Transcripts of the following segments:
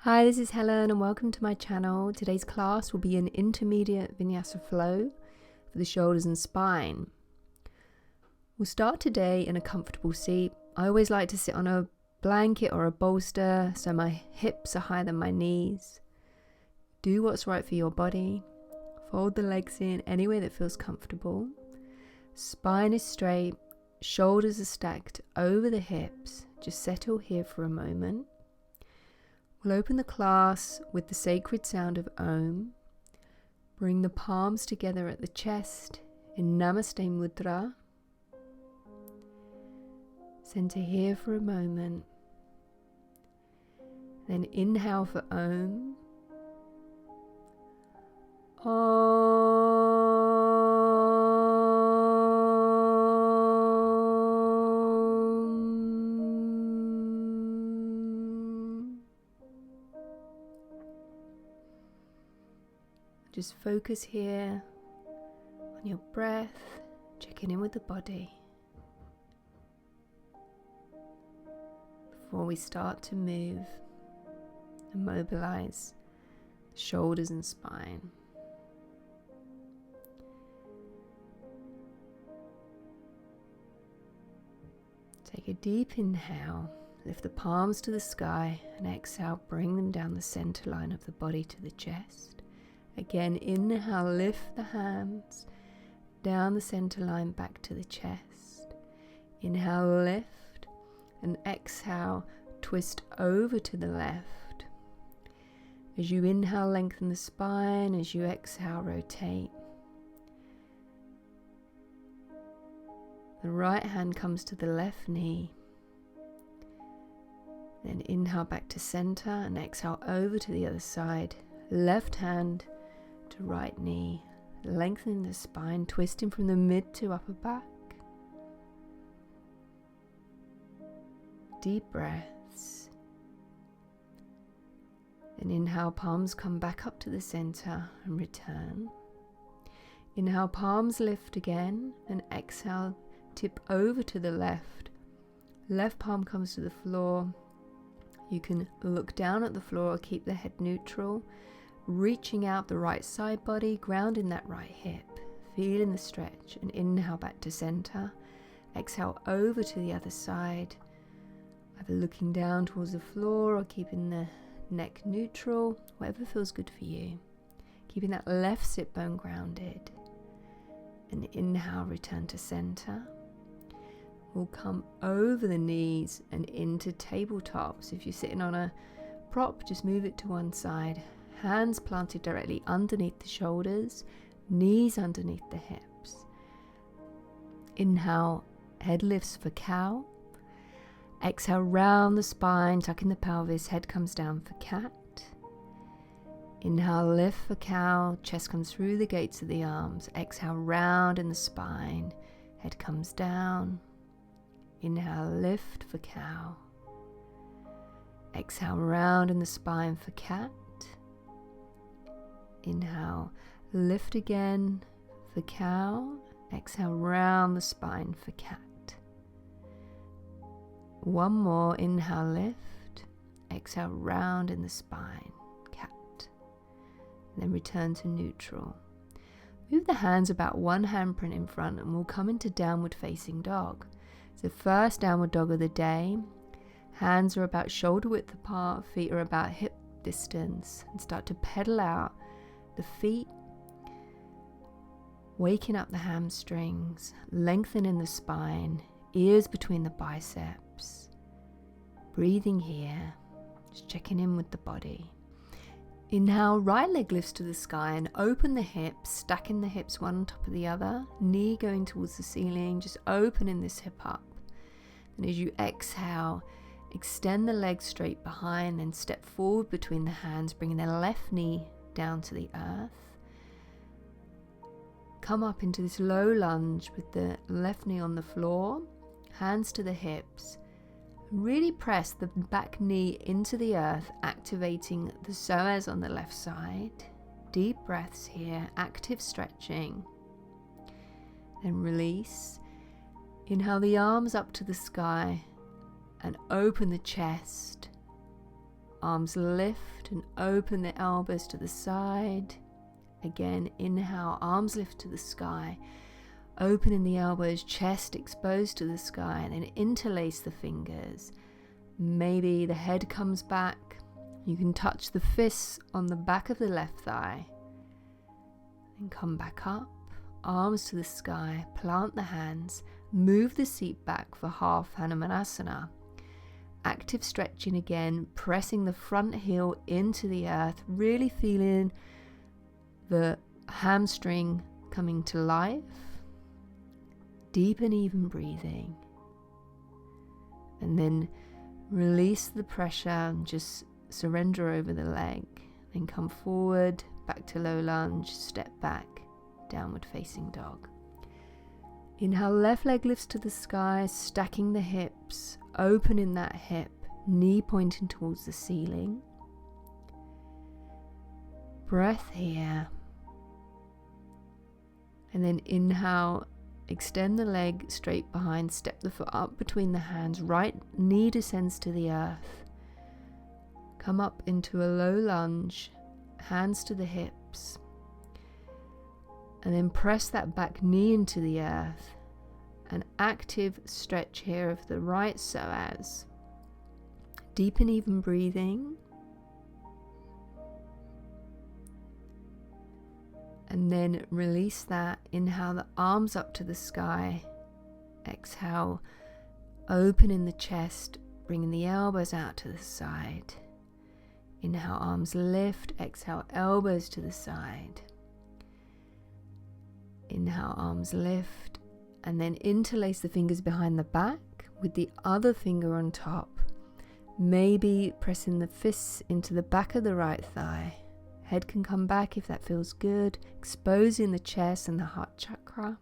Hi, this is Helen and welcome to my channel. Today's class will be an intermediate Vinyasa flow for the shoulders and spine. We'll start today in a comfortable seat. I always like to sit on a blanket or a bolster so my hips are higher than my knees. Do what's right for your body. Fold the legs in any way that feels comfortable. Spine is straight, shoulders are stacked over the hips. Just settle here for a moment. We'll open the class with the sacred sound of Om. Bring the palms together at the chest in Namaste Mudra. Center here for a moment. Then inhale for Om. Just focus here on your breath, checking in with the body. Before we start to move and mobilize shoulders and spine. Take a deep inhale, lift the palms to the sky, and exhale, bring them down the center line of the body to the chest. Again, inhale, lift the hands down the center line back to the chest. Inhale, lift, and exhale, twist over to the left. As you inhale, lengthen the spine. As you exhale, rotate. The right hand comes to the left knee. Then inhale back to center and exhale over to the other side. Left hand to right knee, lengthening the spine, twisting from the mid to upper back. Deep breaths. Then inhale, palms come back up to the center and return. Inhale, palms lift again, and exhale, tip over to the left. Left palm comes to the floor. You can look down at the floor or keep the head neutral. Reaching out the right side body, grounding that right hip, feeling the stretch, and inhale back to center. Exhale over to the other side, either looking down towards the floor or keeping the neck neutral, whatever feels good for you. Keeping that left sit bone grounded. And inhale, return to center. We'll come over the knees and into tabletop. So if you're sitting on a prop, just move it to one side. Hands planted directly underneath the shoulders, knees underneath the hips. Inhale, head lifts for cow. Exhale, round the spine, tucking the pelvis, head comes down for cat. Inhale, lift for cow, chest comes through the gates of the arms. Exhale, round in the spine, head comes down. Inhale, lift for cow. Exhale, round in the spine for cat. Inhale, lift again for cow. Exhale, round the spine for cat. One more, inhale, lift. Exhale, round in the spine, cat. Then return to neutral. Move the hands about one handprint in front and we'll come into downward facing dog. So first downward dog of the day. Hands are about shoulder width apart, feet are about hip distance, and start to pedal out the feet, waking up the hamstrings, lengthening the spine, ears between the biceps. Breathing here, just checking in with the body. Inhale, right leg lifts to the sky and open the hips, stacking the hips one on top of the other, knee going towards the ceiling, just opening this hip up. And as you exhale, extend the legs straight behind, then step forward between the hands, bringing the left knee down to the earth. Come up into this low lunge with the left knee on the floor, hands to the hips. Really press the back knee into the earth, activating the psoas on the left side. Deep breaths here, active stretching. Then release. Inhale the arms up to the sky and open the chest. arms lift and open the elbows to the side. Again, inhale, arms lift to the sky. Opening the elbows, chest exposed to the sky, and then interlace the fingers. Maybe the head comes back. You can touch the fists on the back of the left thigh. Then come back up, arms to the sky, plant the hands, move the seat back for half Hanumanasana. Active stretching again, pressing the front heel into the earth, really feeling the hamstring coming to life. Deep and even breathing. And then release the pressure and just surrender over the leg. Then come forward, back to low lunge, step back, downward facing dog. Inhale, left leg lifts to the sky, stacking the hips, opening that hip, knee pointing towards the ceiling. Breath here. And then inhale, extend the leg straight behind, step the foot up between the hands, right knee descends to the earth. Come up into a low lunge, hands to the hips. And then press that back knee into the earth. An active stretch here of the right psoas. Deep and even breathing. And then release that. Inhale the arms up to the sky. Exhale, opening the chest, bringing the elbows out to the side. Inhale, arms lift. Exhale, elbows to the side. Inhale, arms lift. And then interlace the fingers behind the back with the other finger on top. Maybe pressing the fists into the back of the right thigh. Head can come back if that feels good, exposing the chest and the heart chakra.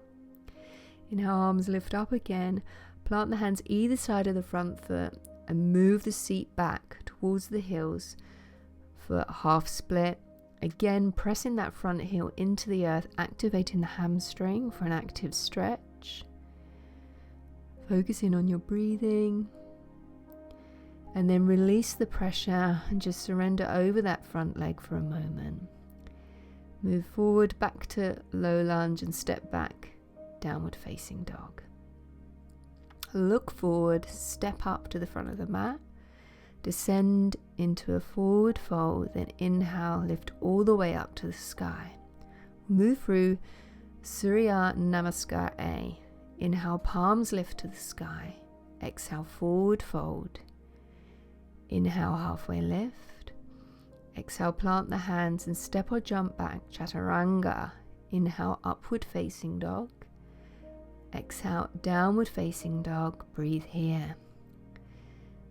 Inhale, arms lift up again. Plant the hands either side of the front foot and move the seat back towards the heels for a half split. Again, pressing that front heel into the earth, activating the hamstring for an active stretch. Focusing on your breathing. And then release the pressure and just surrender over that front leg for a moment. Move forward back to low lunge and step back, downward facing dog. Look forward, step up to the front of the mat. Descend into a forward fold, then inhale, lift all the way up to the sky. Move through Surya Namaskar A. Inhale, palms lift to the sky. Exhale, forward fold. Inhale, halfway lift. Exhale, plant the hands and step or jump back, chaturanga. Inhale, upward facing dog. Exhale, downward facing dog. Breathe here.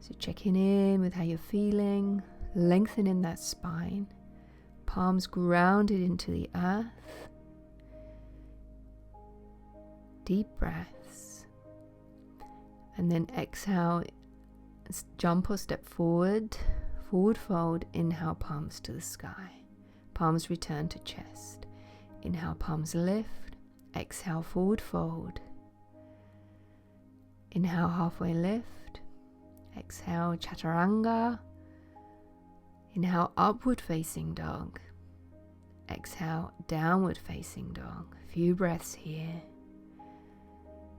So checking in with how you're feeling, lengthening that spine, palms grounded into the earth. Deep breaths. And then exhale, jump or step forward, forward fold. Inhale, palms to the sky. Palms return to chest. Inhale, palms lift. Exhale, forward fold. Inhale, halfway lift. Exhale, chaturanga. Inhale, upward facing dog. Exhale, downward facing dog. A few breaths here.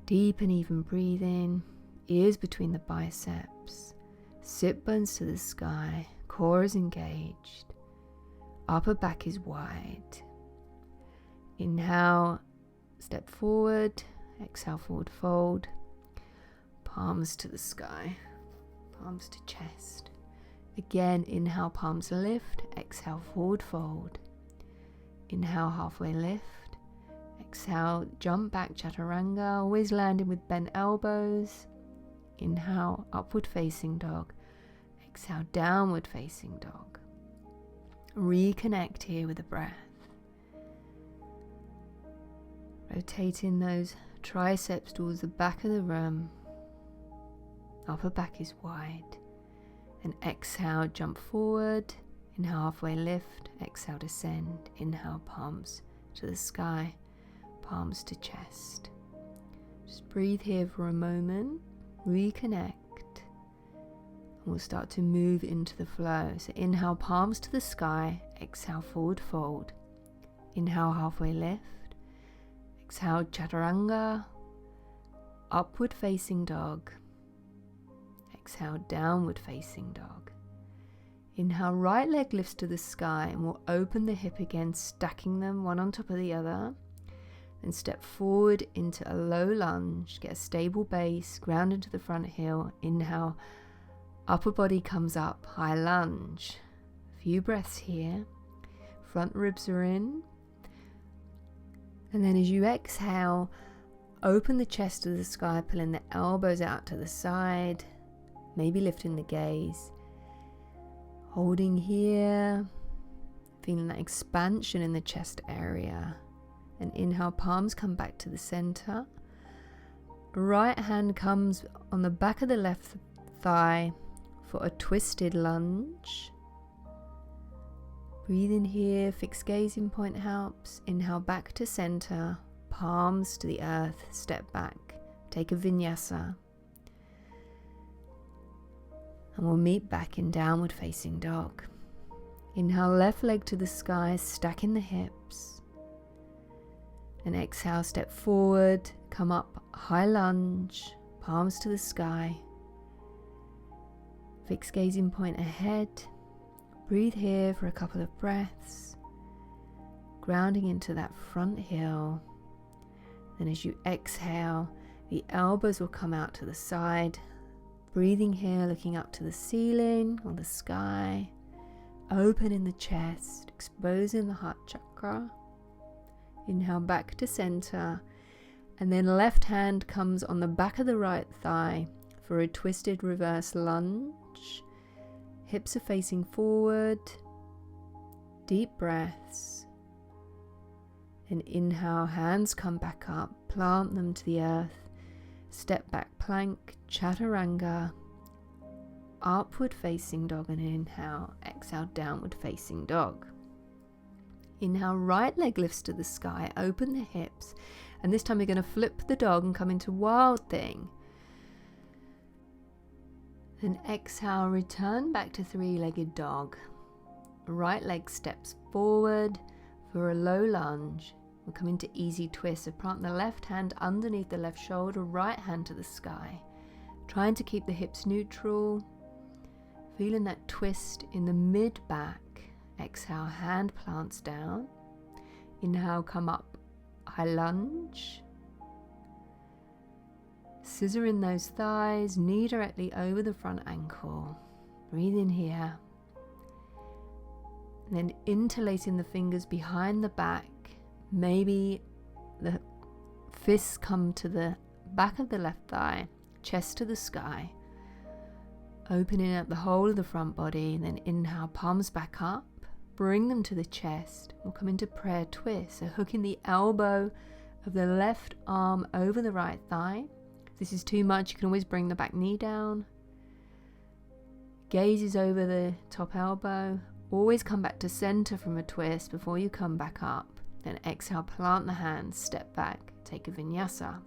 Deep and even breathing. Ears between the biceps. Sit bones to the sky. Core is engaged. Upper back is wide. Inhale, step forward. Exhale, forward fold. Palms to the sky. Palms to chest. Again, inhale, palms lift. Exhale, forward fold. Inhale, halfway lift. Exhale, jump back, chaturanga. Always landing with bent elbows. Inhale, upward facing dog. Exhale, downward facing dog. Reconnect here with the breath. Rotating those triceps towards the back of the room. Upper back is wide. And exhale, jump forward. Inhale, halfway lift. Exhale, descend. Inhale, palms to the sky. Palms to chest. Just breathe here for a moment. Reconnect. We'll start to move into the flow. So inhale, palms to the sky. Exhale, forward fold. Inhale, halfway lift. Exhale, chaturanga. Upward facing dog. Exhale, downward facing dog. Inhale, right leg lifts to the sky, and we'll open the hip again, stacking them one on top of the other. Then step forward into a low lunge. Get a stable base, ground into the front heel. Inhale, upper body comes up, high lunge. A few breaths here. Front ribs are in. And then as you exhale, open the chest to the sky, pulling the elbows out to the side, maybe lifting the gaze. Holding here, feeling that expansion in the chest area. And inhale, palms come back to the center. Right hand comes on the back of the left thigh for a twisted lunge. Breathe in here, fixed gazing point helps. Inhale back to center, palms to the earth, step back. Take a vinyasa. And we'll meet back in downward facing dog. Inhale, left leg to the sky, stacking the hips. And exhale, step forward, come up, high lunge, palms to the sky. Fixed gazing point ahead. Breathe here for a couple of breaths. Grounding into that front heel. Then as you exhale, the elbows will come out to the side. Breathing here, looking up to the ceiling or the sky. Open in the chest, exposing the heart chakra. Inhale back to center. And then left hand comes on the back of the right thigh for a twisted reverse lunge. Hips are facing forward. Deep breaths. And inhale, hands come back up. Plant them to the earth. Step back plank, chaturanga, upward facing dog, and inhale, exhale, downward facing dog. Inhale, right leg lifts to the sky, open the hips, and this time you're going to flip the dog and come into wild thing. Then exhale, return back to three-legged dog. Right leg steps forward for a low lunge. We'll come into easy twist, so plant the left hand underneath the left shoulder, right hand to the sky. Trying to keep the hips neutral. Feeling that twist in the mid-back. Exhale, hand plants down. Inhale, come up, high lunge. Scissor in those thighs, knee directly over the front ankle. Breathe in here. And then interlacing the fingers behind the back. Maybe the fists come to the back of the left thigh, chest to the sky. Opening up the whole of the front body, and then inhale, palms back up. Bring them to the chest. We'll come into prayer twist. So hooking the elbow of the left arm over the right thigh. If this is too much, you can always bring the back knee down. Gaze is over the top elbow. Always come back to center from a twist before you come back up. Then exhale, plant the hands, step back, take a vinyasa.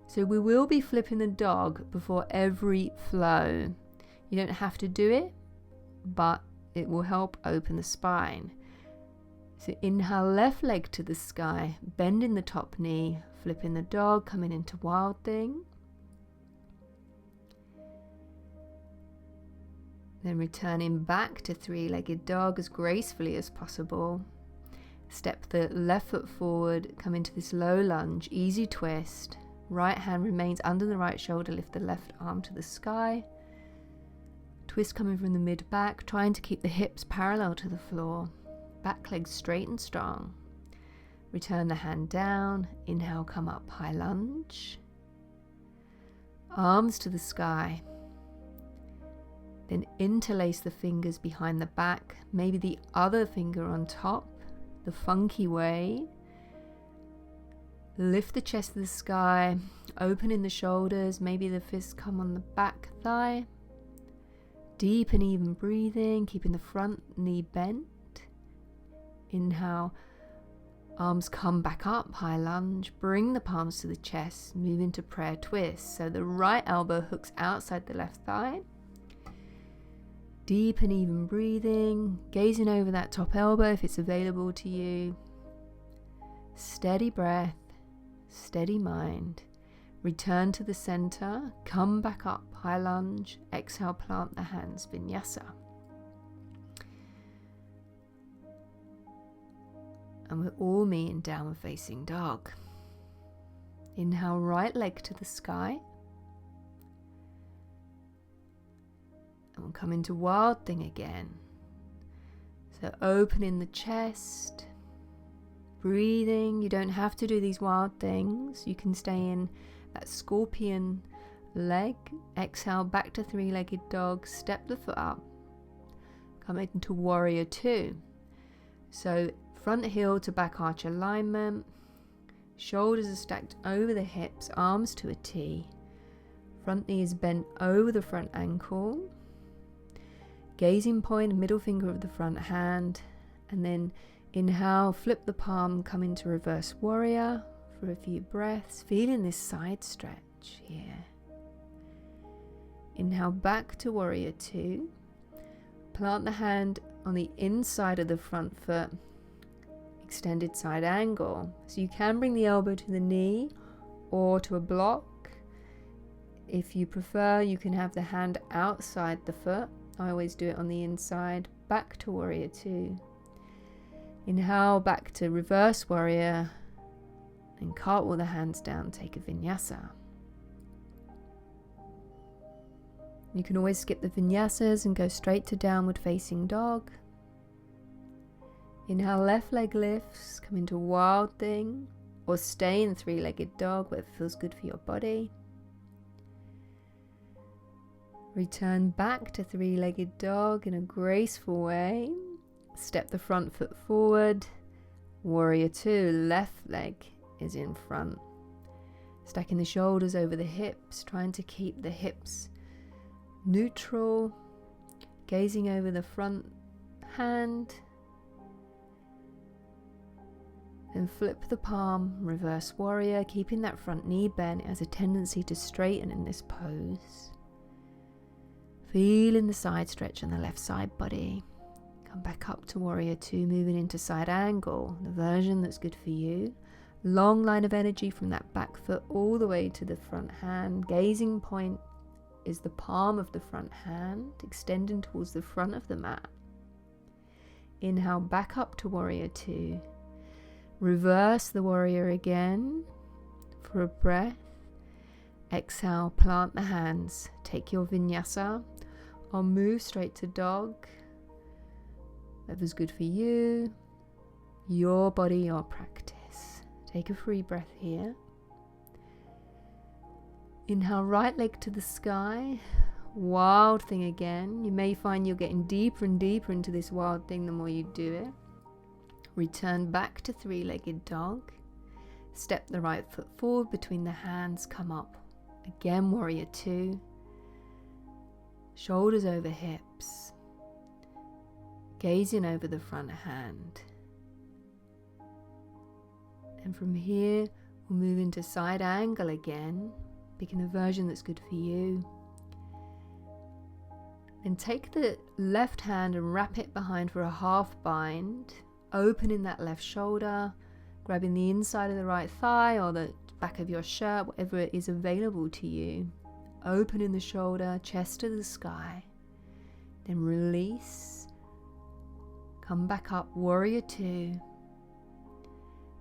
So we will be flipping the dog before every flow. You don't have to do it, but it will help open the spine. So inhale, left leg to the sky, bending the top knee, flipping the dog, coming into wild thing. Then returning back to three-legged dog as gracefully as possible. Step the left foot forward, come into this low lunge, easy twist. Right hand remains under the right shoulder, lift the left arm to the sky. Twist coming from the mid-back, trying to keep the hips parallel to the floor. Back leg straight and strong. Return the hand down, inhale, come up, high lunge. Arms to the sky. Then interlace the fingers behind the back, maybe the other finger on top. The funky way. Lift the chest to the sky, open in the shoulders, maybe the fists come on the back thigh. Deep and even breathing, keeping the front knee bent. Inhale, arms come back up, high lunge, bring the palms to the chest, move into prayer twist. So the right elbow hooks outside the left thigh. Deep and even breathing, gazing over that top elbow if it's available to you. Steady breath, steady mind. Return to the center, come back up, high lunge, exhale, plant the hands, Vinyasa. And we'll all meet in downward facing dog. Inhale, right leg to the sky. And we'll come into wild thing again. So opening the chest, breathing. You don't have to do these wild things. You can stay in that scorpion leg. Exhale, back to three-legged dog. Step the foot up. Come into warrior two. So front heel to back arch alignment. Shoulders are stacked over the hips, arms to a T. Front knee is bent over the front ankle. Gazing point, middle finger of the front hand. And then inhale, flip the palm, come into reverse warrior for a few breaths. Feeling this side stretch here. Inhale, back to warrior two. Plant the hand on the inside of the front foot. Extended side angle. So you can bring the elbow to the knee or to a block. If you prefer, you can have the hand outside the foot. I always do it on the inside. Back to warrior two. Inhale, back to reverse warrior. And cartwheel the hands down, take a vinyasa. You can always skip the vinyasas and go straight to downward facing dog. Inhale, left leg lifts, come into wild thing, or stay in three-legged dog where it feels good for your body. Return back to three-legged dog in a graceful way. Step the front foot forward. Warrior two, left leg is in front. Stacking the shoulders over the hips, trying to keep the hips neutral. Gazing over the front hand. Then flip the palm, reverse warrior, keeping that front knee bent. It has a tendency to straighten in this pose. Feeling the side stretch on the left side body. Come back up to warrior two, moving into side angle, the version that's good for you. Long line of energy from that back foot all the way to the front hand. Gazing point is the palm of the front hand, extending towards the front of the mat. Inhale, back up to warrior two. Reverse the warrior again for a breath. Exhale, plant the hands. Take your vinyasa or move straight to dog. Whatever's good for you. Your body, your practice. Take a free breath here. Inhale, right leg to the sky. Wild thing again. You may find you're getting deeper and deeper into this wild thing the more you do it. Return back to three-legged dog. Step the right foot forward between the hands, come up. Again, warrior two. Shoulders over hips. Gazing over the front hand. And from here, we'll move into side angle again, picking a version that's good for you. Then take the left hand and wrap it behind for a half bind. Opening that left shoulder, grabbing the inside of the right thigh or the back of your shirt, whatever is available to you. Opening the shoulder, chest to the sky. Then release. Come back up, warrior two.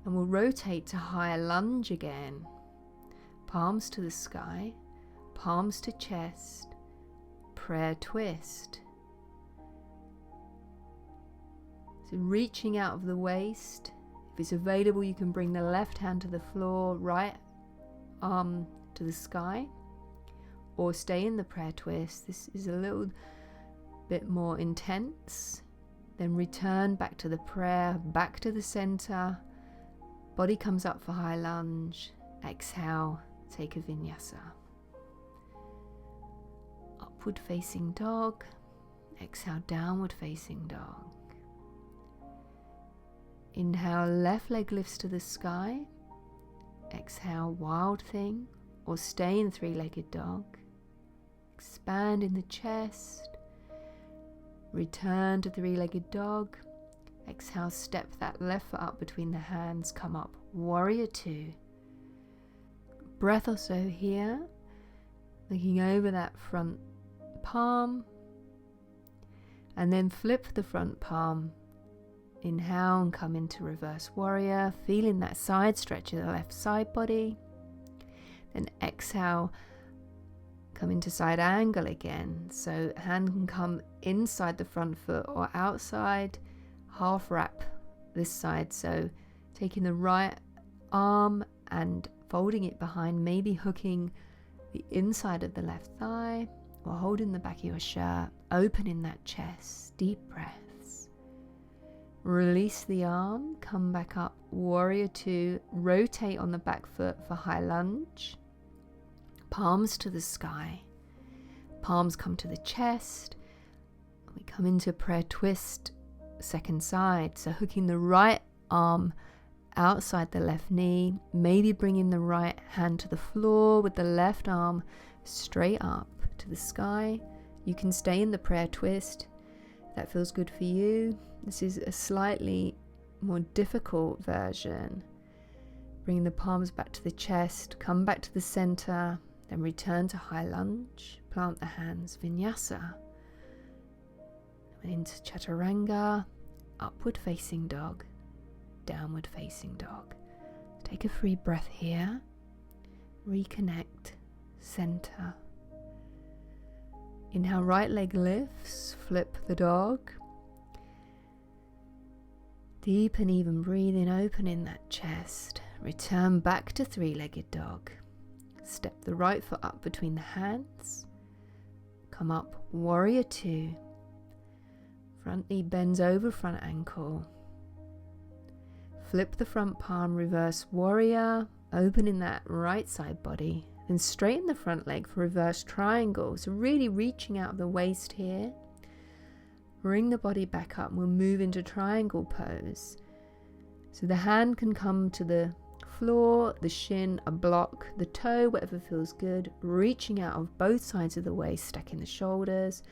And we'll rotate to high lunge again. Palms to the sky, palms to chest, prayer twist. So reaching out of the waist. If it's available, you can bring the left hand to the floor, right arm to the sky, or stay in the prayer twist. This is a little bit more intense. Then return back to the prayer, back to the center. Body comes up for high lunge. Exhale, take a vinyasa. Upward facing dog. Exhale, downward facing dog. Inhale, left leg lifts to the sky. Exhale, wild thing, or stay in three-legged dog. Expand in the chest. return to three-legged dog. Exhale, step that left foot up between the hands, come up, warrior two. Breath or so here, looking over that front palm, and then flip the front palm. Inhale and come into reverse warrior, feeling that side stretch of the left side body. Then exhale, come into side angle again. So hand can come inside the front foot or outside. Half wrap this side. So taking the right arm and folding it behind, maybe hooking the inside of the left thigh or holding the back of your shirt, opening that chest, deep breaths. Release the arm, come back up, warrior two, rotate on the back foot for high lunge. Palms to the sky, palms come to the chest. We come into prayer twist, second side. So hooking the right arm outside the left knee, maybe bringing the right hand to the floor with the left arm straight up to the sky. You can stay in the prayer twist. That feels good for you. This is a slightly more difficult version. Bring the palms back to the chest, come back to the center, then return to high lunge. Plant the hands, Vinyasa. And into Chaturanga, upward facing dog, downward facing dog. Take a free breath here. Reconnect, center. Inhale, right leg lifts, flip the dog. Deep and even breathing, opening that chest. Return back to three-legged dog. Step the right foot up between the hands. Come up, warrior two. Front knee bends over front ankle. Flip the front palm, reverse warrior, opening that right side body. Then straighten the front leg for reverse triangle. So really reaching out of the waist here. Bring the body back up and we'll move into triangle pose. So the hand can come to the floor, the shin, a block, the toe, whatever feels good. Reaching out of both sides of the waist, stacking the shoulders.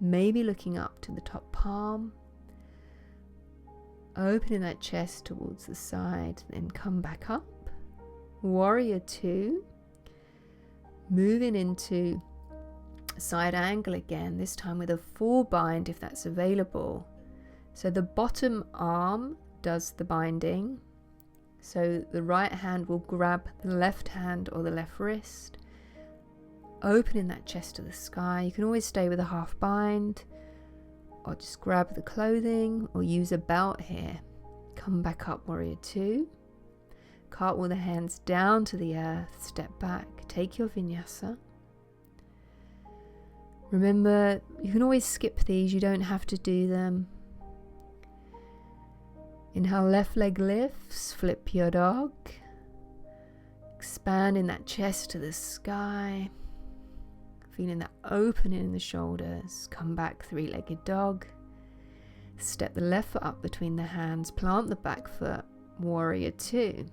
Maybe looking up to the top palm. Opening that chest towards the side, then come back up. Warrior two. Moving into side angle again, this time with a full bind if that's available. So the bottom arm does the binding. So the right hand will grab the left hand or the left wrist, opening that chest to the sky. You can always stay with a half bind or just grab the clothing or use a belt here. Come back up, warrior two. Cartwheel the hands down to the earth, step back, take your vinyasa. Remember, you can always skip these, you don't have to do them. Inhale, left leg lifts, flip your dog. Expanding that chest to the sky. Feeling that opening in the shoulders. Come back, three-legged dog. Step the left foot up between the hands, plant the back foot, warrior two.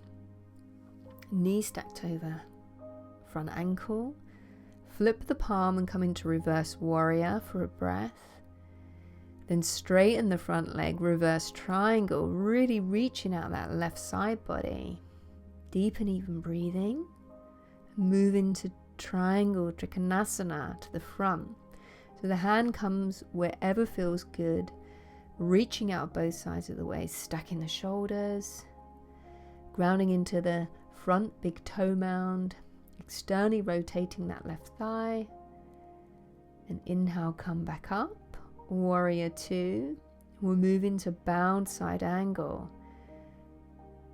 Knee stacked over front ankle. Flip the palm and come into reverse warrior for a breath. Then straighten the front leg, reverse triangle, really reaching out that left side body. Deep and even breathing. Move into triangle, Trikonasana to the front. So the hand comes wherever feels good, reaching out both sides of the waist, stacking the shoulders, grounding into the front big toe mound, externally rotating that left thigh. And inhale, come back up. Warrior two. We'll move into bound side angle.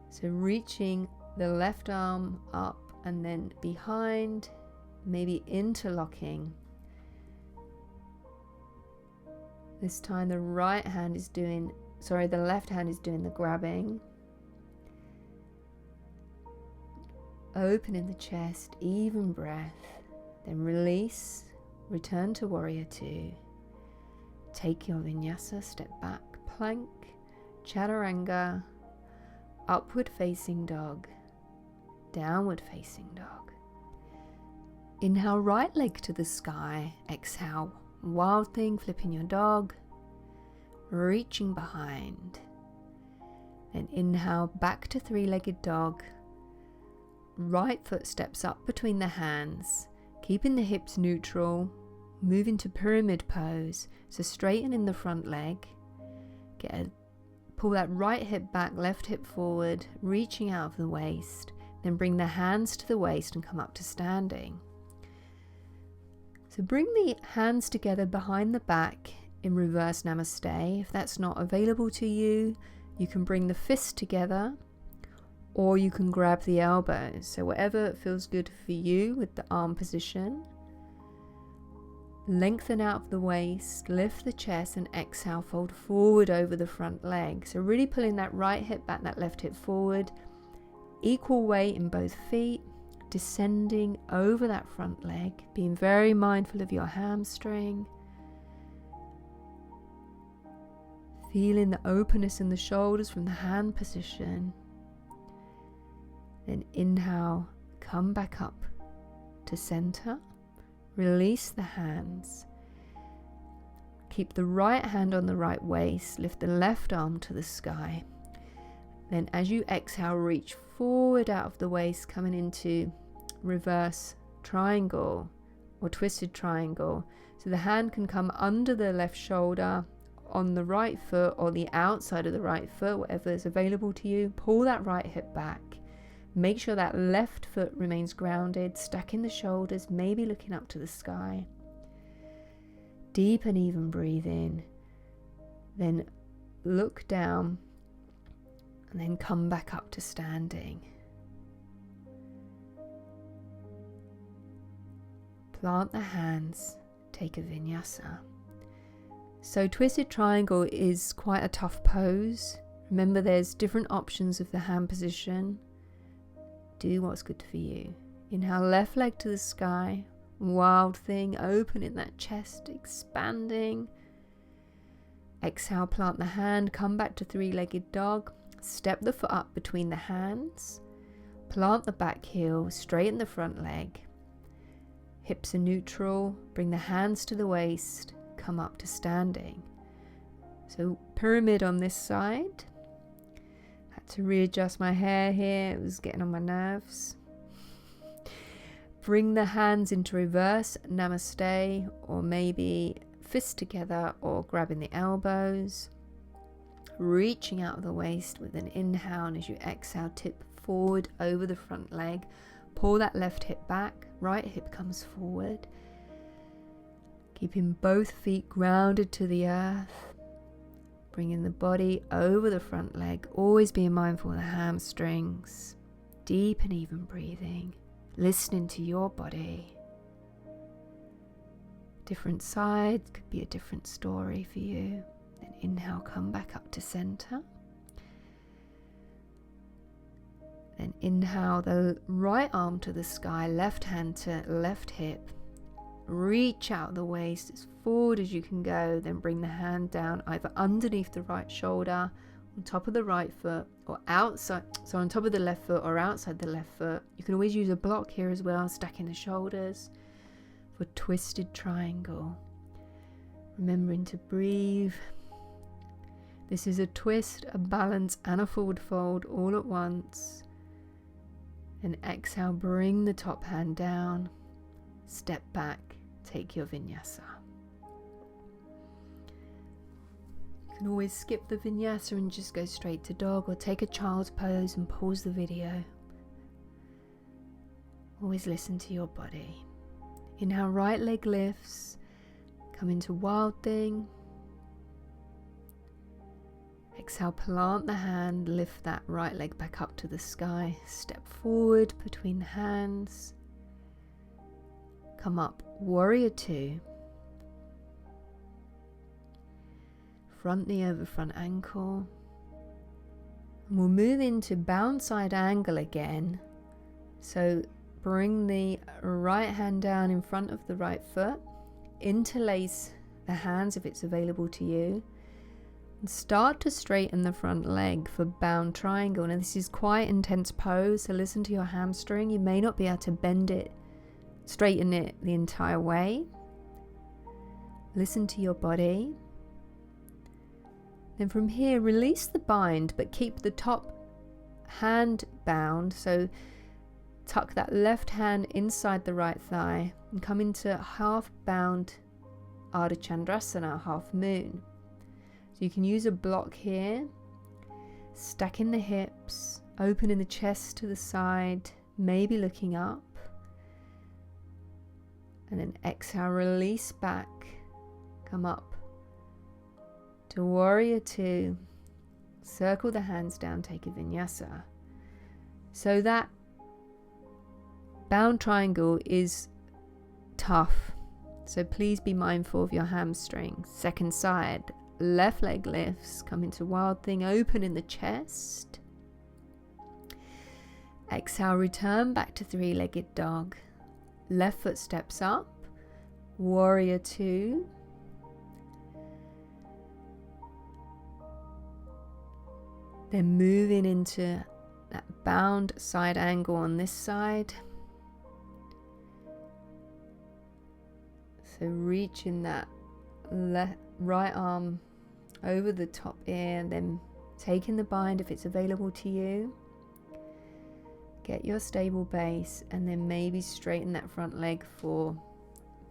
So reaching the left arm up and then behind, maybe interlocking. This time the left hand is doing the grabbing. Opening the chest, even breath. Then release, return to warrior two. Take your vinyasa, step back, plank, chaturanga, upward facing dog, downward facing dog. Inhale, right leg to the sky. Exhale, wild thing, flipping your dog. reaching behind. Then inhale back to three-legged dog. Right foot steps up between the hands, keeping the hips neutral. Move into pyramid pose, so straighten in the front leg. Pull that right hip back, left hip forward, reaching out of the waist. Then bring the hands to the waist and come up to standing. So bring the hands together behind the back in reverse namaste. If that's not available to you, you can bring the fists together, or you can grab the elbows. So whatever feels good for you with the arm position. Lengthen out of the waist, lift the chest, and exhale, fold forward over the front leg. So really pulling that right hip back, that left hip forward. Equal weight in both feet, descending over that front leg, being very mindful of your hamstring. Feeling the openness in the shoulders from the hand position. Then inhale, come back up to center. Release the hands. Keep the right hand on the right waist. Lift the left arm to the sky. Then as you exhale, reach forward out of the waist, coming into reverse triangle or twisted triangle. So the hand can come under the left shoulder, on the right foot, or the outside of the right foot, whatever is available to you. Pull that right hip back. Make sure that left foot remains grounded, stacking the shoulders, maybe looking up to the sky. Deep and even breathe in. Then look down and then come back up to standing. Plant the hands, take a vinyasa. So twisted triangle is quite a tough pose. Remember, there's different options of the hand position. Do what's good for you. Inhale, left leg to the sky. Wild thing, opening that chest, expanding. Exhale, plant the hand, come back to three-legged dog. Step the foot up between the hands. Plant the back heel, straighten the front leg. Hips are neutral. Bring the hands to the waist. Come up to standing. So pyramid on this side. Had to readjust my hair here, it was getting on my nerves. Bring the hands into reverse namaste, or maybe fists together or grabbing the elbows. Reaching out of the waist with an inhale, and as you exhale, tip forward over the front leg. Pull that left hip back, right hip comes forward. Keeping both feet grounded to the earth. Bringing the body over the front leg, always being mindful of the hamstrings. Deep and even breathing, listening to your body. Different sides could be a different story for you. Then inhale, come back up to center. Then inhale, the right arm to the sky, left hand to left hip. Reach out the waist as forward as you can go. Then bring the hand down either underneath the right shoulder, on top of the right foot, or outside, so on top of the left foot or outside the left foot. You can always use a block here as well, stacking the shoulders for twisted triangle. Remembering to breathe. This is a twist, a balance, and a forward fold all at once. And exhale, bring the top hand down, step back, take your vinyasa. You can always skip the vinyasa and just go straight to dog, or take a child's pose and pause the video. Always listen to your body. Inhale, right leg lifts, come into wild thing. Exhale, plant the hand, lift that right leg back up to the sky, step forward between the hands. Come up, warrior two. Front knee over front ankle. And we'll move into bound side angle again. So bring the right hand down in front of the right foot. Interlace the hands if it's available to you. And start to straighten the front leg for bound triangle. Now this is quite intense pose, so listen to your hamstring. You may not be able to bend it, straighten it the entire way. Listen to your body. Then from here, release the bind, but keep the top hand bound. So tuck that left hand inside the right thigh and come into half bound Ardha Chandrasana, half moon. So you can use a block here, stacking the hips, opening the chest to the side, maybe looking up. And then exhale, release back, come up to Warrior Two, circle the hands down, take a Vinyasa. So that bound triangle is tough, so please be mindful of your hamstrings. Second side, left leg lifts, come into Wild Thing, open in the chest. Exhale, return back to three-legged dog. Left foot steps up, Warrior Two. Then moving into that bound side angle on this side. So reaching that right arm over the top ear and then taking the bind if it's available to you. Get your stable base and then maybe straighten that front leg for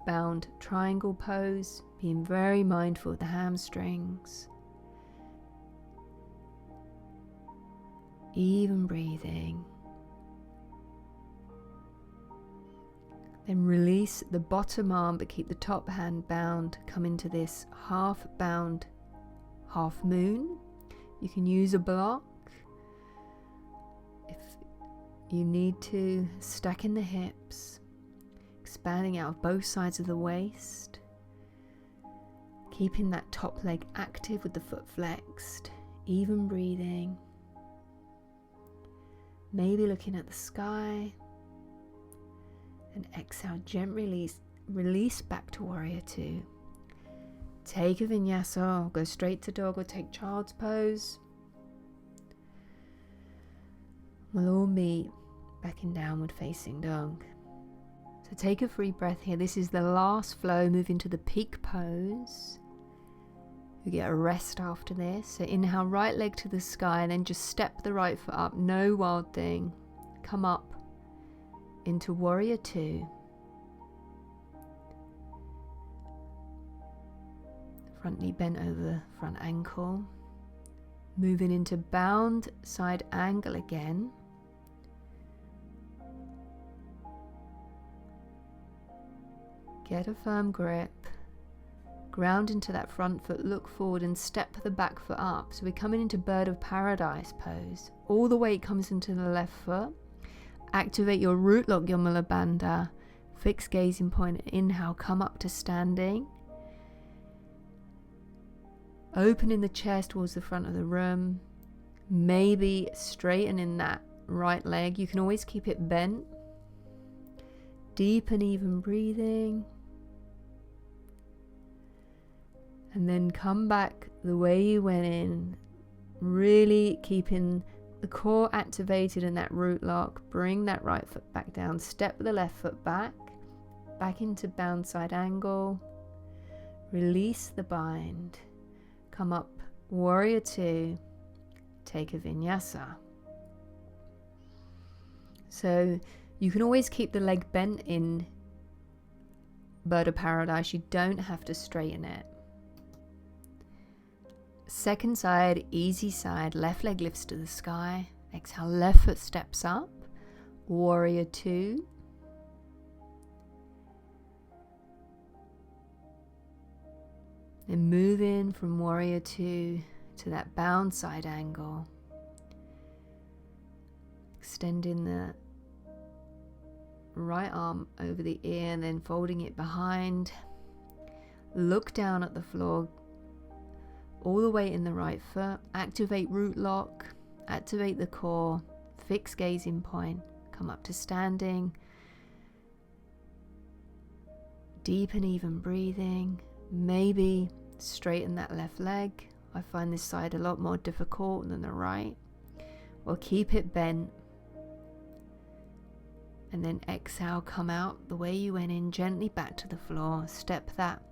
bound triangle pose, being very mindful of the hamstrings. Even breathing. Then release the bottom arm but keep the top hand bound. Come into this half bound, half moon. You can use a block if you need to, stacking the hips, expanding out of both sides of the waist, keeping that top leg active with the foot flexed, even breathing, maybe looking at the sky, and exhale, gently release back to Warrior Two. Take a Vinyasa, or go straight to dog, or take child's pose. We'll all meet back in downward facing dog. So take a free breath here. This is the last flow. Move into the peak pose. You get a rest after this. So inhale, right leg to the sky, and then just step the right foot up. No Wild Thing. Come up into Warrior Two. Front knee bent over front ankle. Moving into bound side angle again. Get a firm grip. Ground into that front foot, look forward and step the back foot up. So we're coming into Bird of Paradise pose. All the weight comes into the left foot. Activate your root lock, your Mula Bandha. Fixed gazing point. Inhale, come up to standing. Opening the chest towards the front of the room. Maybe straightening that right leg. You can always keep it bent. Deep and even breathing. And then come back the way you went in. Really keeping the core activated in that root lock. Bring that right foot back down. Step the left foot back. Back into bound side angle. Release the bind. Come up, Warrior Two. Take a Vinyasa. So you can always keep the leg bent in Bird of Paradise. You don't have to straighten it. Second side, easy side, left leg lifts to the sky. Exhale, left foot steps up. Warrior Two. Then move in from Warrior Two to that bound side angle. Extending the right arm over the ear and then folding it behind. Look down at the floor. All the weight in the right foot. Activate root lock. Activate the core. Fix gazing point. Come up to standing. Deep and even breathing. Maybe straighten that left leg. I find this side a lot more difficult than the right. Or keep it bent. And then exhale, come out the way you went in, gently back to the floor. Step that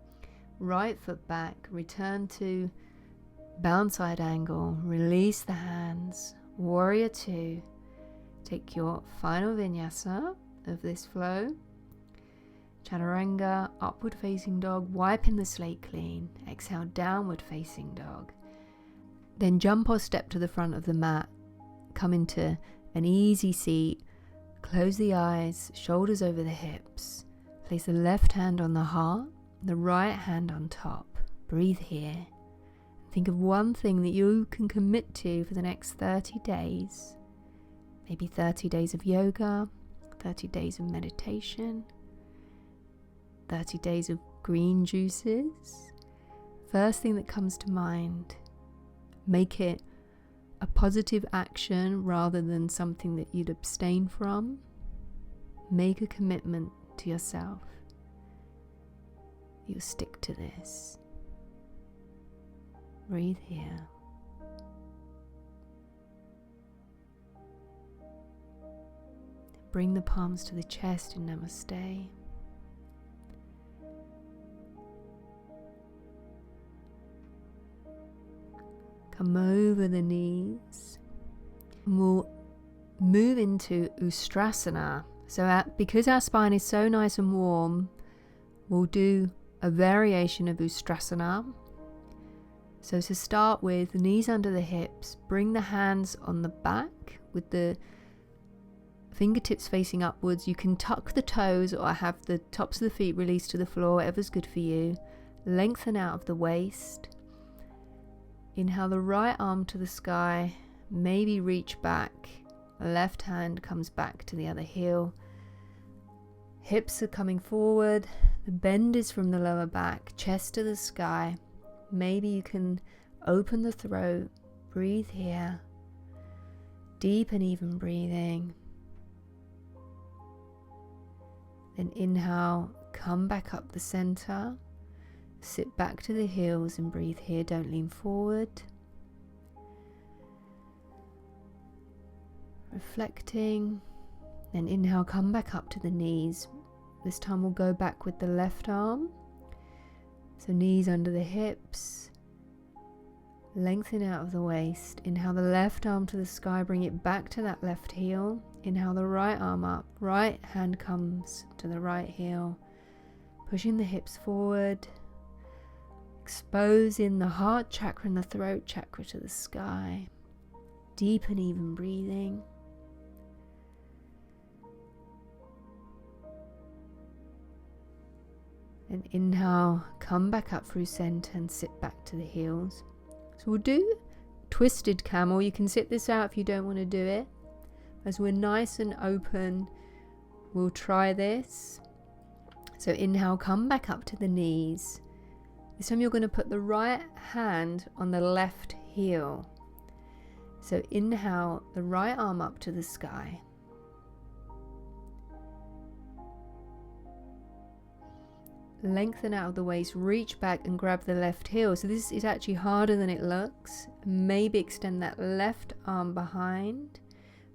right foot back. Return to Bound side angle, release the hands. Warrior 2. Take your final vinyasa of this flow. Chaturanga, upward facing dog, wiping the slate clean. Exhale, downward facing dog. Then jump or step to the front of the mat. Come into an easy seat. Close the eyes, shoulders over the hips. Place the left hand on the heart, the right hand on top. Breathe here. Think of one thing that you can commit to for the next 30 days. Maybe 30 days of yoga, 30 days of meditation, 30 days of green juices. First thing that comes to mind. Make it a positive action rather than something that you'd abstain from. Make a commitment to yourself. You'll stick to this. Breathe here. Bring the palms to the chest in Namaste. Come over the knees. We'll move into Ustrasana. So because our spine is so nice and warm, we'll do a variation of Ustrasana. So to start with, knees under the hips, bring the hands on the back with the fingertips facing upwards. You can tuck the toes or have the tops of the feet released to the floor, whatever's good for you. Lengthen out of the waist. Inhale the right arm to the sky, maybe reach back. Left hand comes back to the other heel. Hips are coming forward. The bend is from the lower back, chest to the sky. Maybe you can open the throat. Breathe here. Deep and even breathing. Then inhale, come back up the center. Sit back to the heels and breathe here. Don't lean forward. Reflecting. Then inhale, come back up to the knees. This time we'll go back with the left arm. So knees under the hips. Lengthen out of the waist. Inhale the left arm to the sky. Bring it back to that left heel. Inhale the right arm up. Right hand comes to the right heel. Pushing the hips forward. Exposing the heart chakra and the throat chakra to the sky. Deep and even breathing. And inhale, come back up through center and sit back to the heels. So we'll do Twisted Camel. You can sit this out if you don't want to do it. As we're nice and open, we'll try this. So inhale, come back up to the knees. This time you're going to put the right hand on the left heel. So inhale, the right arm up to the sky. Lengthen out of the waist, reach back and grab the left heel. So this is actually harder than it looks. Maybe extend that left arm behind,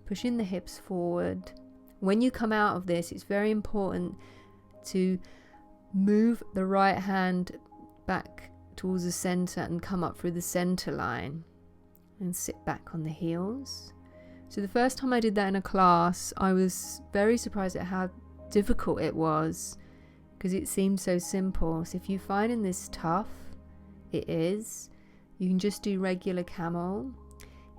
pushing the hips forward. When you come out of this, it's very important to move the right hand back towards the center and come up through the center line and sit back on the heels. So the first time I did that in a class, I was very surprised at how difficult it was, because it seemed so simple. So if you're finding this tough, it is. You can just do regular camel.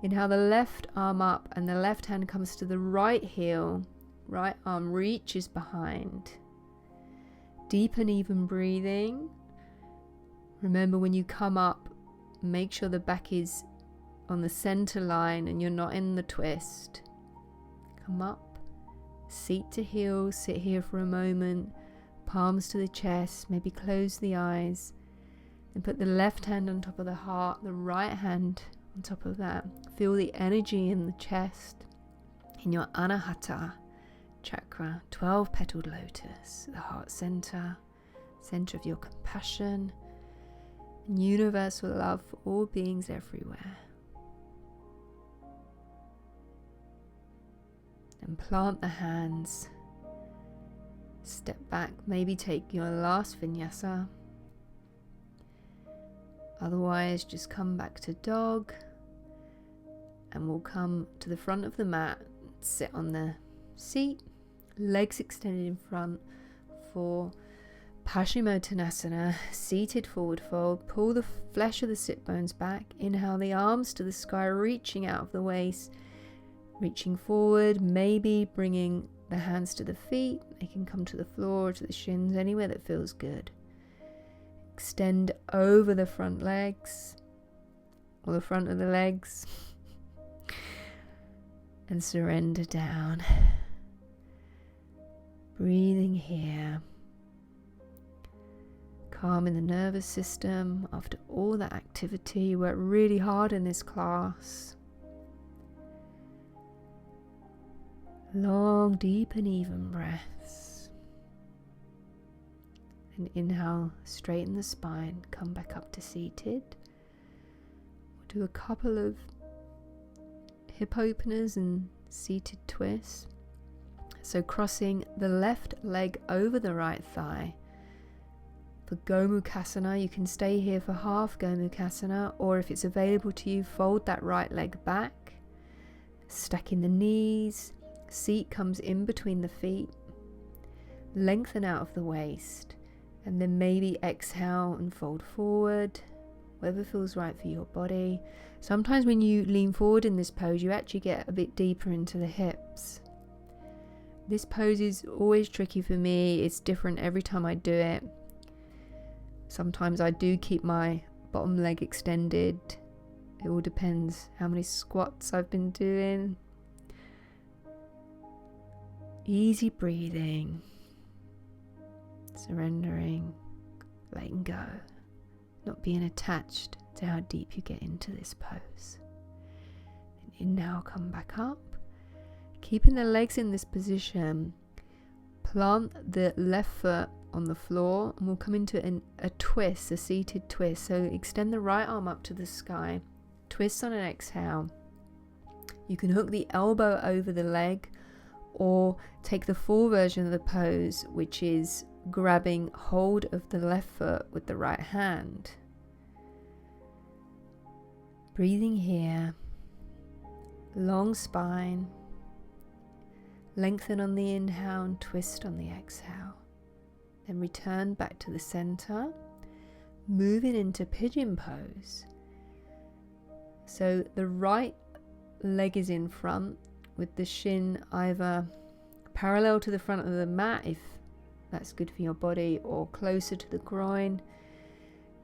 Inhale the left arm up and the left hand comes to the right heel. Right arm reaches behind. Deep and even breathing. Remember, when you come up, make sure the back is on the center line and you're not in the twist. Come up, seat to heel, sit here for a moment. Palms to the chest, maybe close the eyes, and put the left hand on top of the heart, the right hand on top of that. Feel the energy in the chest, in your Anahata chakra, 12-petaled lotus, the heart center, center of your compassion and universal love for all beings everywhere. And plant the hands. Step back, maybe take your last vinyasa. Otherwise, just come back to dog, and we'll come to the front of the mat, sit on the seat, legs extended in front for Paschimottanasana, seated forward fold. Pull the flesh of the sit bones back. Inhale the arms to the sky, reaching out of the waist, reaching forward, maybe bringing the hands to the feet. They can come to the floor, to the shins, anywhere that feels good. Extend over the front legs, or the front of the legs, and surrender down. Breathing here. Calming the nervous system after all that activity. You worked really hard in this class. Long, deep and even breaths. And inhale, straighten the spine, come back up to seated. We'll do a couple of hip openers and seated twists. So crossing the left leg over the right thigh. For Gomukhasana, you can stay here for half Gomukhasana, or if it's available to you, fold that right leg back, stacking the knees, seat comes in between the feet, lengthen out of the waist, and then maybe exhale and fold forward, whatever feels right for your body. Sometimes when you lean forward in this pose, you actually get a bit deeper into the hips. This pose is always tricky for me. It's different every time I do it. Sometimes I do keep my bottom leg extended. It all depends how many squats I've been doing. Easy breathing, surrendering, letting go, not being attached to how deep you get into this pose. Then inhale, come back up. Keeping the legs in this position, plant the left foot on the floor, and we'll come into a twist, a seated twist. So extend the right arm up to the sky, twist on an exhale. You can hook the elbow over the leg, or take the full version of the pose, which is grabbing hold of the left foot with the right hand. Breathing here, long spine, lengthen on the inhale and twist on the exhale. Then return back to the center, moving into pigeon pose. So the right leg is in front, with the shin either parallel to the front of the mat, if that's good for your body, or closer to the groin.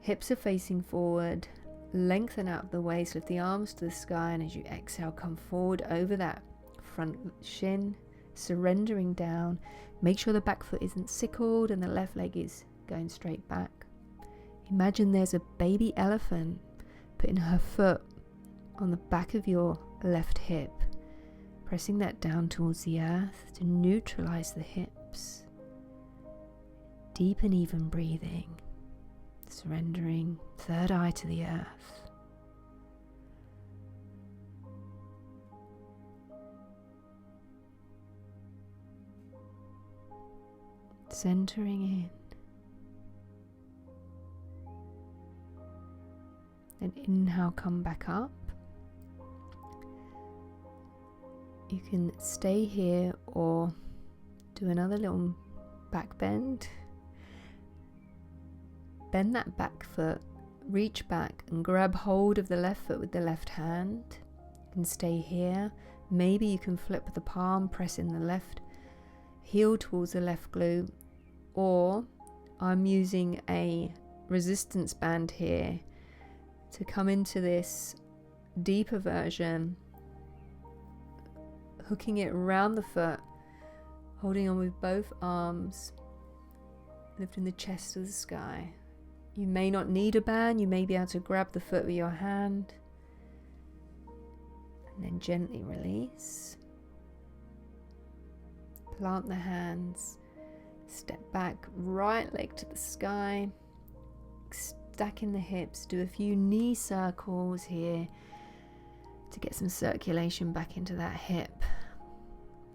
Hips are facing forward, lengthen out of the waist, lift the arms to the sky, and as you exhale, come forward over that front shin, surrendering down. Make sure the back foot isn't sickled and the left leg is going straight back. Imagine there's a baby elephant putting her foot on the back of your left hip, pressing that down towards the earth to neutralize the hips. Deep and even breathing, surrendering, third eye to the earth. Centering in. Then inhale, come back up. You can stay here or do another little back bend. Bend that back foot, reach back and grab hold of the left foot with the left hand. You can stay here. Maybe you can flip the palm, press in the left heel towards the left glute, or I'm using a resistance band here to come into this deeper version, hooking it around the foot, holding on with both arms, lifting the chest to the sky. You may not need a band, you may be able to grab the foot with your hand and then gently release. Plant the hands, step back, right leg to the sky, stacking the hips, do a few knee circles here to get some circulation back into that hip.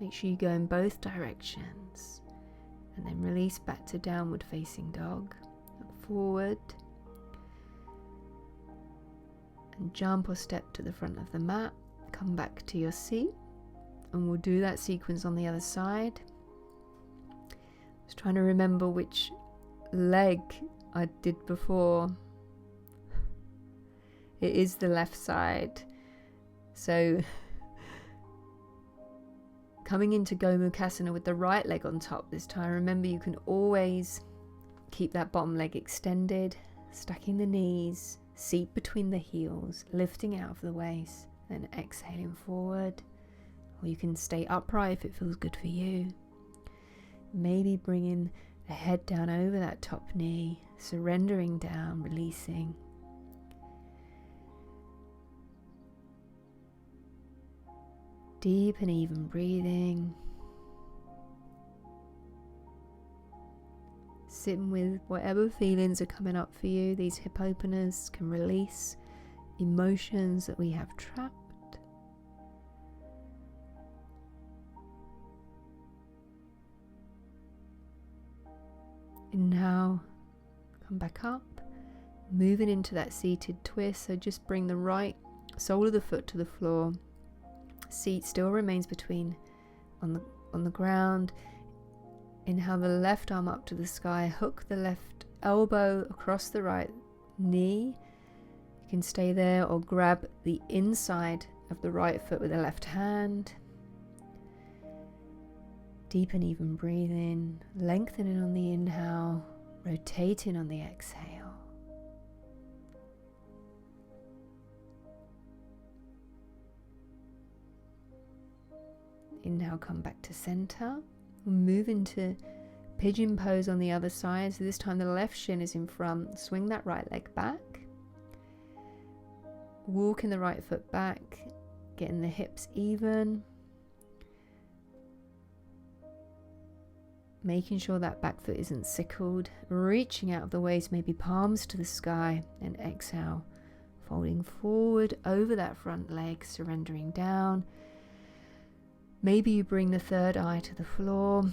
Make sure you go in both directions, and then release back to downward facing dog. Look forward, and jump or step to the front of the mat. Come back to your seat, and we'll do that sequence on the other side. Just trying to remember which leg I did before. It is the left side. So coming into Gomukhasana with the right leg on top this time. Remember, you can always keep that bottom leg extended, stacking the knees, seat between the heels, lifting out of the waist, then exhaling forward. Or you can stay upright if it feels good for you. Maybe bringing the head down over that top knee, surrendering down, releasing. Deep and even breathing. Sitting with whatever feelings are coming up for you. These hip openers can release emotions that we have trapped. Inhale, come back up, moving into that seated twist. So just bring the right sole of the foot to the floor. Seat still remains between on the ground. Inhale the left arm up to the sky, hook the left elbow across the right knee. You can stay there or grab the inside of the right foot with the left hand. Deep and even breathing, lengthening on the inhale, rotating on the exhale. Inhale, come back to center. Move into pigeon pose on the other side. So this time the left shin is in front. Swing that right leg back. Walking the right foot back, getting the hips even. Making sure that back foot isn't sickled. Reaching out of the waist, maybe palms to the sky, and exhale. Folding forward over that front leg, surrendering down. Maybe you bring the third eye to the floor.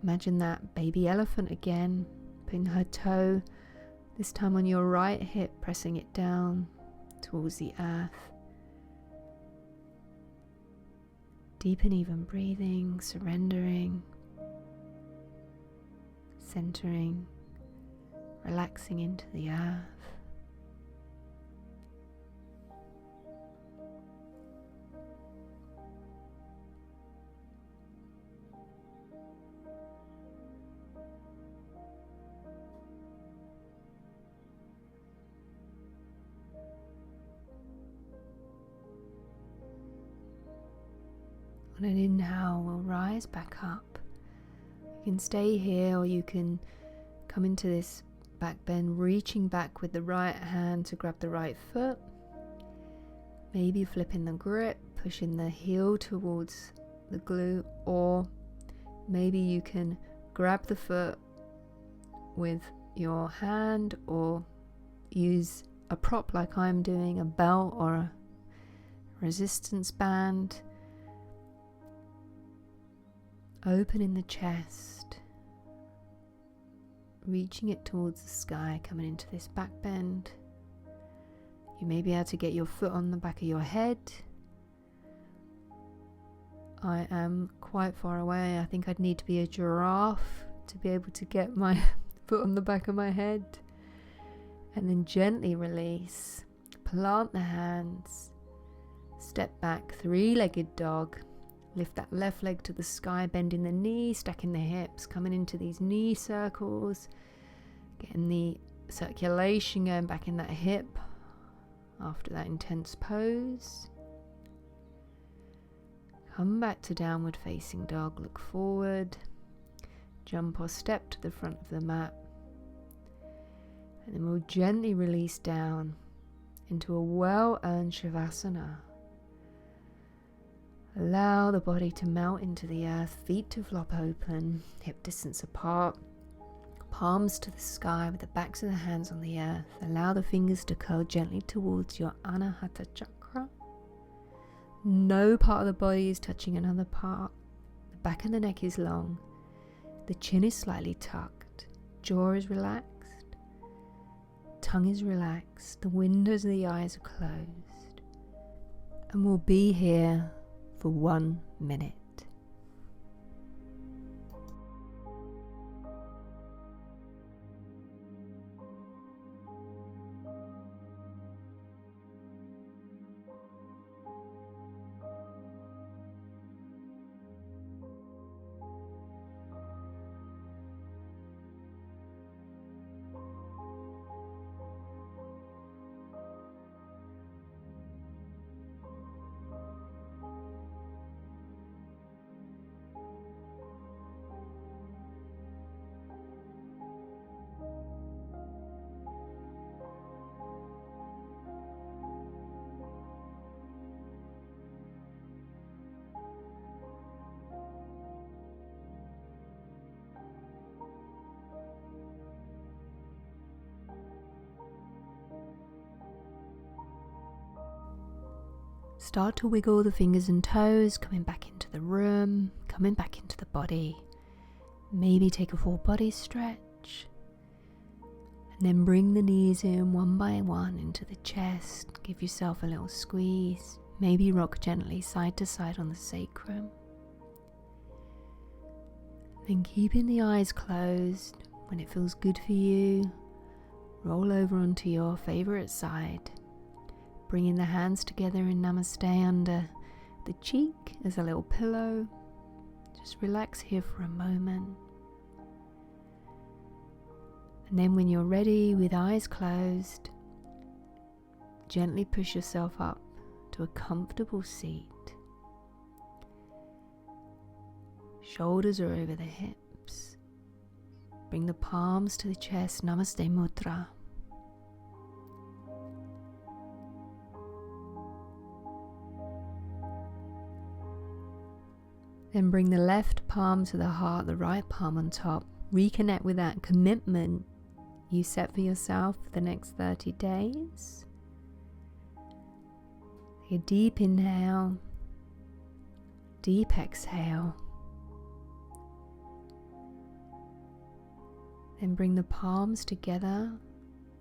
Imagine that baby elephant again, putting her toe, this time on your right hip, pressing it down towards the earth. Deep and even breathing, surrendering, centering, relaxing into the earth. On an inhale, we'll rise back up. You can stay here, or you can come into this back bend, reaching back with the right hand to grab the right foot. Maybe flipping the grip, pushing the heel towards the glute, or maybe you can grab the foot with your hand or use a prop like I'm doing, a belt or a resistance band. Opening the chest, reaching it towards the sky, coming into this back bend. You may be able to get your foot on the back of your head. I am quite far away. I think I'd need to be a giraffe to be able to get my foot on the back of my head. And then gently release. Plant the hands. Step back, three-legged dog. Lift that left leg to the sky, bending the knee, stacking the hips, coming into these knee circles, getting the circulation going back in that hip after that intense pose. Come back to downward facing dog, look forward, jump or step to the front of the mat, and then we'll gently release down into a well-earned Savasana. Allow the body to melt into the earth, feet to flop open, hip distance apart, palms to the sky with the backs of the hands on the earth. Allow the fingers to curl gently towards your Anahata chakra. No part of the body is touching another part. The back of the neck is long. The chin is slightly tucked. Jaw is relaxed. tongue is relaxed, the windows of the eyes are closed, and we'll be here for 1 minute. Start to wiggle the fingers and toes, coming back into the room, coming back into the body. Maybe take a full body stretch. And then bring the knees in one by one into the chest. Give yourself a little squeeze. Maybe rock gently side to side on the sacrum. Then keeping the eyes closed, when it feels good for you, roll over onto your favorite side. Bringing the hands together in Namaste under the cheek as a little pillow. Just relax here for a moment. And then when you're ready, with eyes closed, gently push yourself up to a comfortable seat. Shoulders are over the hips. Bring the palms to the chest, Namaste Mudra. Then bring the left palm to the heart, the right palm on top. Reconnect with that commitment you set for yourself for the next 30 days. Take a deep inhale, deep exhale. Then bring the palms together,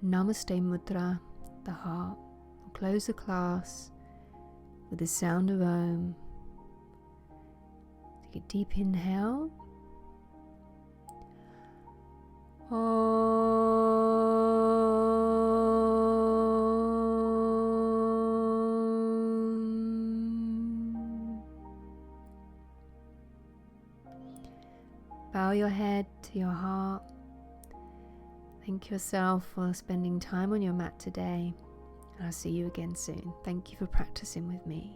Namaste Mudra, the heart. We'll close the class with the sound of Om. Take a deep inhale. Bow your head to your heart. Thank yourself for spending time on your mat today. And I'll see you again soon. Thank you for practicing with me.